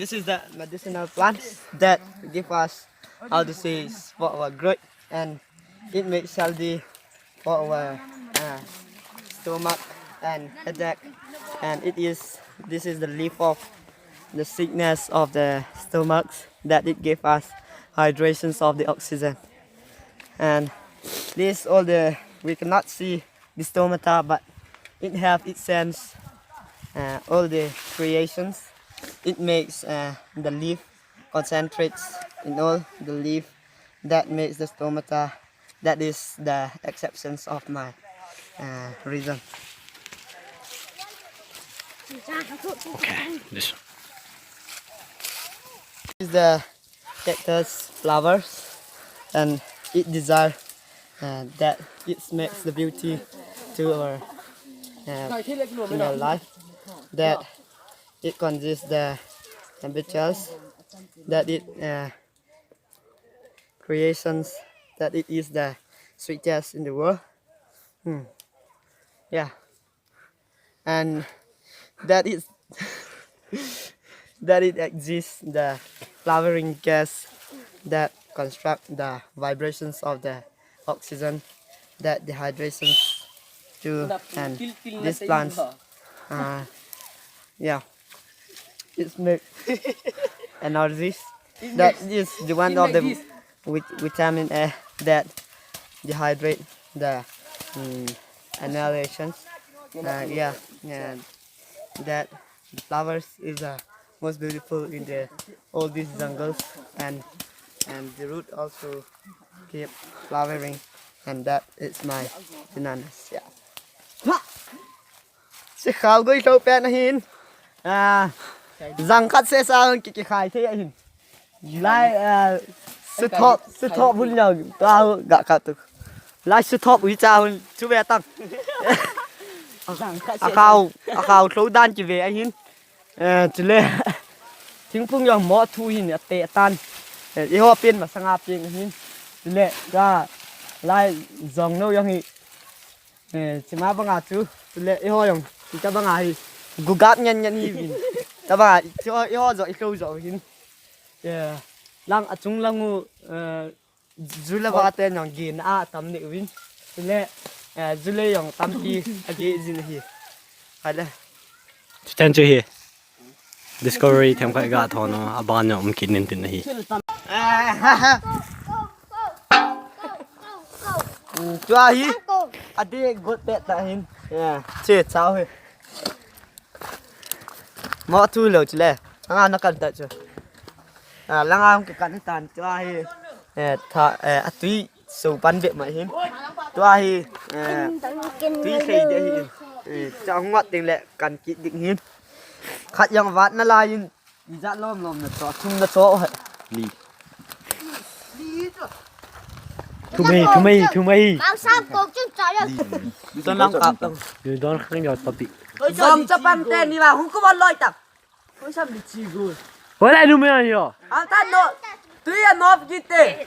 this is the medicinal plants that give us, how to say, for our growth, and it makes healthy for our stomach and headache. And this is the leaf of the sickness of the stomach, that it gives us hydrations of the oxygen. And this all the we cannot see the stomata, but it have its sense all the creations. It makes the leaf concentrates in all the leaf that makes the stomata. That is the exceptions of my reason. Okay, this. This is the cactus flowers, and it desire that it makes the beauty to our in our life. That it consists the temperatures, that it creations, that it is the sweetest in the world. Yeah, and that is that it exists the flowering gas that construct the vibrations of the oxygen, that the hydrations to, and these plants yeah, it's make energies. That is the one of the vitamin A that dehydrate the annihilations. Yeah, and that the flowers is the most beautiful in the all these jungles, and the root also keep flowering, and that is my bananas. Yeah. Sẽ khảo cái sâu pet này hin răng cắt sẽ sao cái khai thế hin lại sự thọ vun nhờ tao gạ cả từ lại sự thọ ủy chào chú bé tăng khảo sâu đan chỉ về anh hin chỉ lệ tiếng phun nhờ mỏ thu hin tệ tan ý hoa pin mà sang áp pin hin chỉ lệ ra lại dòng nâu yang hi chỉ má bằng à chú chỉ lệ ý hoa yang kita bang ai gugat nyan hi ta ba yo zo ikau zo hin yeah lang achung langu zula ba ten yang gin a tam ni win le zula yang tam ki age jin hi ada Stand to here. Discovery thêm cái gà thò nó aban nó kin nin tin hi. chua hi ade got pet ta hin yeah chết sao hi mỏ thu lẩu chứ lẽ lang nó cẩn thận chứ lang am cái cẩn thận cho hi thọ tuy sầu pan việc mà hin cho hi tuy khi để hi trong ngọt tiền lệ cần kỹ định hin khát yang vắt nó lai hin dắt lom lom nó cho chung nó cho hết Li. To me. Bao sao cô chứ trời ơi. tôi lang cặp đâu You don't hang your topic. dòng cho pan tên đi vào không có bón lôi tập ôi sao bị chi rồi What are you doing here? anh ta nó tuy là nộp kite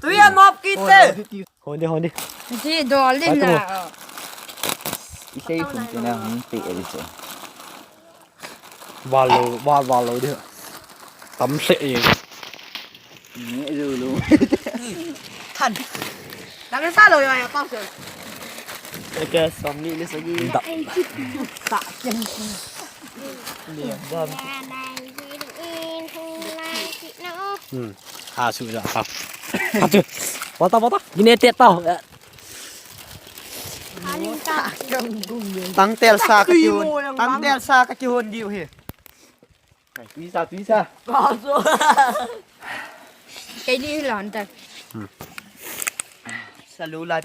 tuy là nộp kite Hold đi. Chị đồ lên là. Cái xe phun cái nào không tệ đi chứ. Vào lầu đi. Tắm sệ gì? Nhẹ rồi luôn. thần làm cái sao rồi mà tao rồi ok xong đi lên gì Đập. tạ chân liền dầm Sự ra. Chưa. Bota. Gini tiệt tao. tăng tel xa cái hồn điệu hề Túy xa. Cái đi lòn thật. salu lại